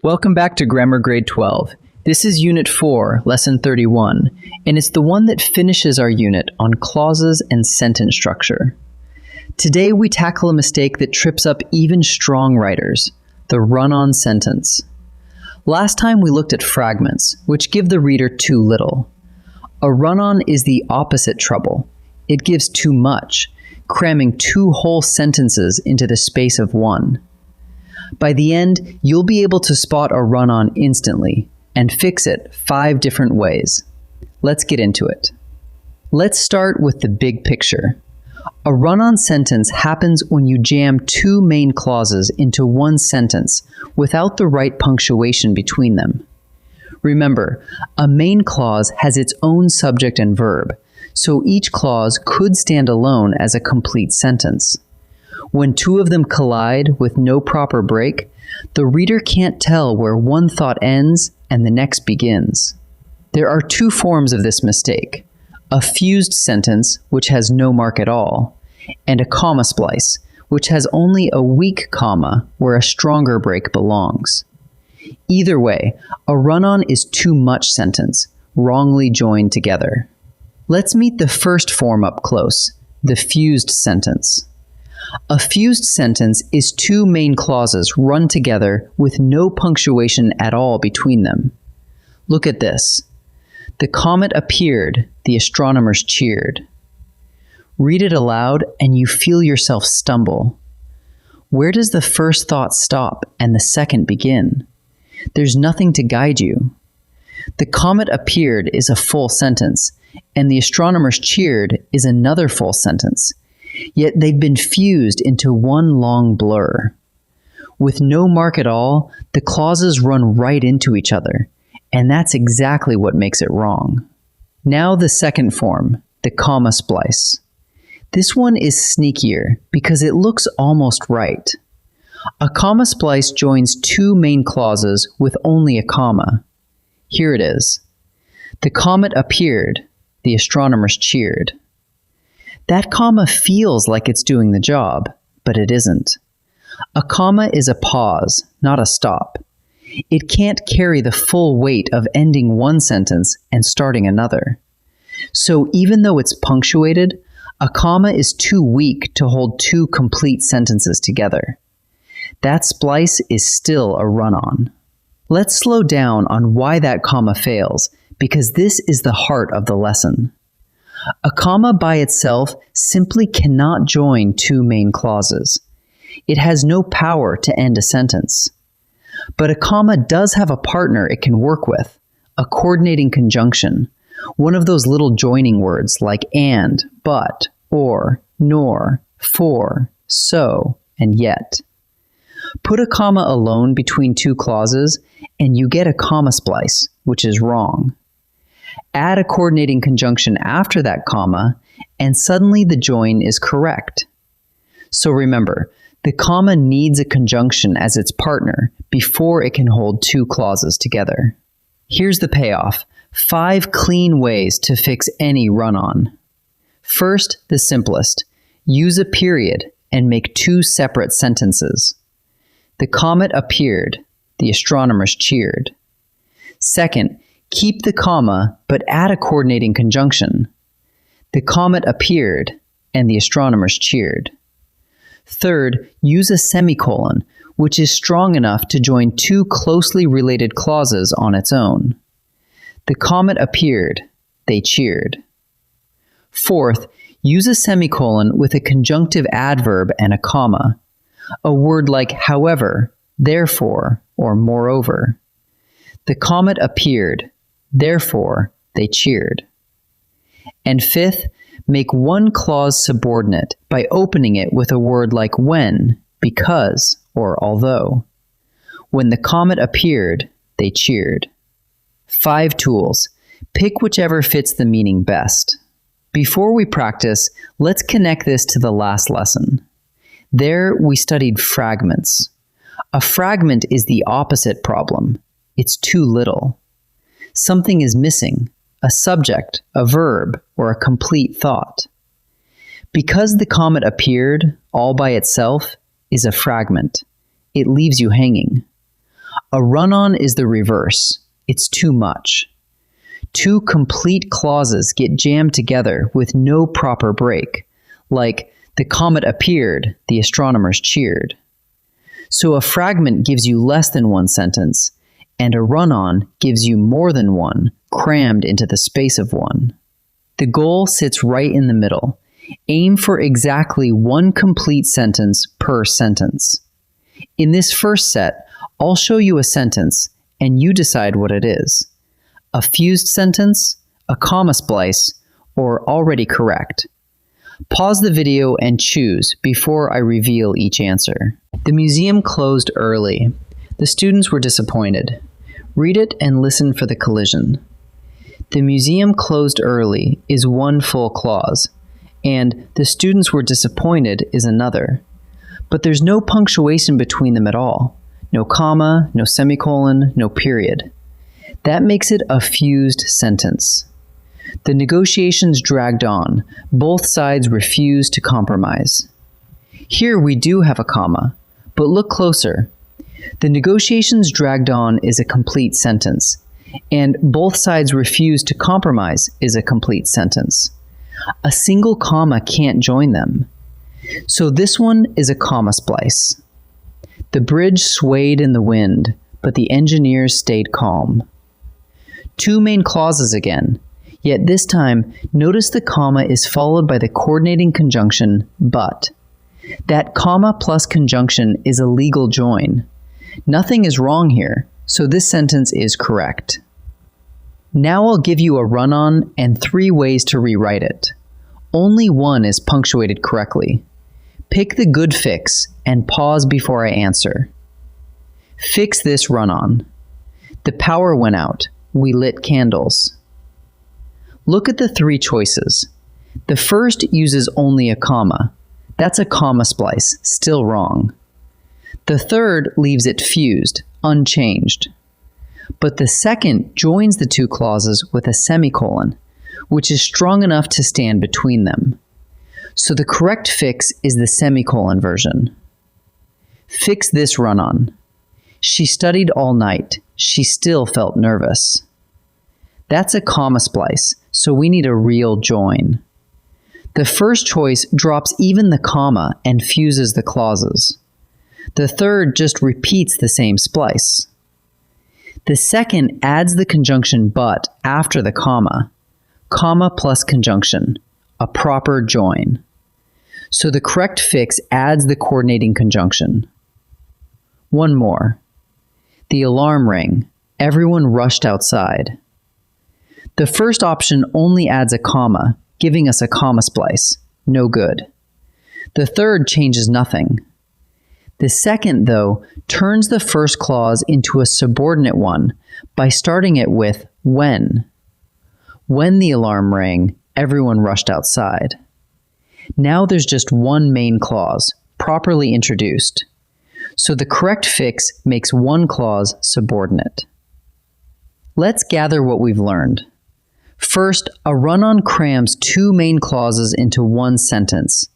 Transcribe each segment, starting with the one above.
Welcome back to Grammar Grade 12. This is Unit 4, Lesson 31, and it's the one that finishes our unit on clauses and sentence structure. Today we tackle a mistake that trips up even strong writers, the run-on sentence. Last time we looked at fragments, which give the reader too little. A run-on is the opposite trouble. It gives too much, cramming two whole sentences into the space of one. By the end, you'll be able to spot a run-on instantly and fix it 5 different ways. Let's get into it. Let's start with the big picture. A run-on sentence happens when you jam 2 main clauses into one sentence without the right punctuation between them. Remember, a main clause has its own subject and verb, so each clause could stand alone as a complete sentence. When 2 of them collide with no proper break, the reader can't tell where one thought ends and the next begins. There are 2 forms of this mistake: a fused sentence, which has no mark at all, and a comma splice, which has only a weak comma where a stronger break belongs. Either way, a run-on is too much sentence, wrongly joined together. Let's meet the first form up close, the fused sentence. A fused sentence is 2 main clauses run together with no punctuation at all between them. Look at this. The comet appeared, the astronomers cheered. Read it aloud and you feel yourself stumble. Where does the first thought stop and the second begin? There's nothing to guide you. The comet appeared is a full sentence, and the astronomers cheered is another full sentence. Yet they've been fused into one long blur. With no mark at all, the clauses run right into each other, and that's exactly what makes it wrong. Now the second form, the comma splice. This one is sneakier because it looks almost right. A comma splice joins 2 main clauses with only a comma. Here it is. The comet appeared, the astronomers cheered. That comma feels like it's doing the job, but it isn't. A comma is a pause, not a stop. It can't carry the full weight of ending one sentence and starting another. So even though it's punctuated, a comma is too weak to hold 2 complete sentences together. That splice is still a run-on. Let's slow down on why that comma fails, because this is the heart of the lesson. A comma by itself simply cannot join 2 main clauses. It has no power to end a sentence. But a comma does have a partner it can work with, a coordinating conjunction, one of those little joining words like and, but, or, nor, for, so, and yet. Put a comma alone between 2 clauses, and you get a comma splice, which is wrong. Add a coordinating conjunction after that comma, and suddenly the join is correct. So remember, the comma needs a conjunction as its partner before it can hold 2 clauses together. Here's the payoff: 5 clean ways to fix any run-on. First, the simplest. Use a period and make 2 separate sentences. The comet appeared, the astronomers cheered. Second, keep the comma, but add a coordinating conjunction. The comet appeared, and the astronomers cheered. Third, use a semicolon, which is strong enough to join 2 closely related clauses on its own. The comet appeared, they cheered. Fourth, use a semicolon with a conjunctive adverb and a comma. A word like however, therefore, or moreover. The comet appeared, therefore, they cheered. And fifth, make one clause subordinate by opening it with a word like when, because, or although. When the comet appeared, they cheered. 5 tools. Pick whichever fits the meaning best. Before we practice, let's connect this to the last lesson. There, we studied fragments. A fragment is the opposite problem. It's too little. Something is missing, a subject, a verb, or a complete thought. Because the comet appeared all by itself is a fragment. It leaves you hanging. A run-on is the reverse. It's too much. Two complete clauses get jammed together with no proper break, like the comet appeared, the astronomers cheered. So a fragment gives you less than one sentence, and a run-on gives you more than one, crammed into the space of one. The goal sits right in the middle. Aim for exactly one complete sentence per sentence. In this first set, I'll show you a sentence, and you decide what it is. A fused sentence, a comma splice, or already correct. Pause the video and choose before I reveal each answer. The museum closed early. The students were disappointed. Read it and listen for the collision. The museum closed early is one full clause, and the students were disappointed is another. But there's no punctuation between them at all. No comma, no semicolon, no period. That makes it a fused sentence. The negotiations dragged on. Both sides refused to compromise. Here we do have a comma, but look closer. The negotiations dragged on is a complete sentence, and both sides refused to compromise is a complete sentence. A single comma can't join them. So this one is a comma splice. The bridge swayed in the wind, but the engineers stayed calm. Two main clauses again, yet this time, notice the comma is followed by the coordinating conjunction but. That comma plus conjunction is a legal join. Nothing is wrong here, so this sentence is correct. Now I'll give you a run-on and 3 ways to rewrite it. Only one is punctuated correctly. Pick the good fix and pause before I answer. Fix this run-on. The power went out. We lit candles. Look at the 3 choices. The first uses only a comma. That's a comma splice, still wrong. The third leaves it fused, unchanged. But the second joins the 2 clauses with a semicolon, which is strong enough to stand between them. So the correct fix is the semicolon version. Fix this run-on. She studied all night. She still felt nervous. That's a comma splice, so we need a real join. The first choice drops even the comma and fuses the clauses. The third just repeats the same splice. The second adds the conjunction but after the comma plus conjunction, a proper join. So the correct fix adds the coordinating conjunction. One more. The alarm rang. Everyone rushed outside. The first option only adds a comma, giving us a comma splice. No good. The third changes nothing. The second, though, turns the first clause into a subordinate one by starting it with when. When the alarm rang, everyone rushed outside. Now there's just one main clause, properly introduced. So the correct fix makes one clause subordinate. Let's gather what we've learned. First, a run-on crams 2 main clauses into one sentence,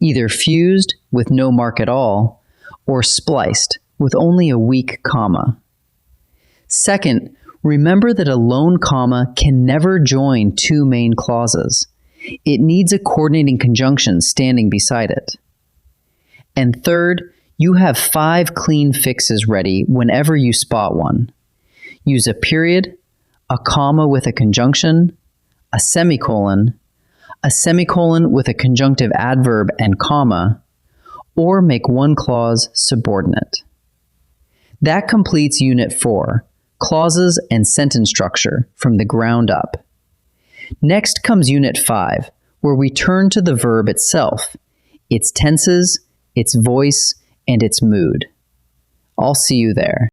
either fused with no mark at all, or spliced with only a weak comma. Second, remember that a lone comma can never join 2 main clauses. It needs a coordinating conjunction standing beside it. And third, you have 5 clean fixes ready whenever you spot one. Use a period, a comma with a conjunction, a semicolon with a conjunctive adverb and comma, or make one clause subordinate. That completes Unit 4, Clauses and Sentence Structure from the ground up. Next comes Unit 5, where we turn to the verb itself, its tenses, its voice, and its mood. I'll see you there.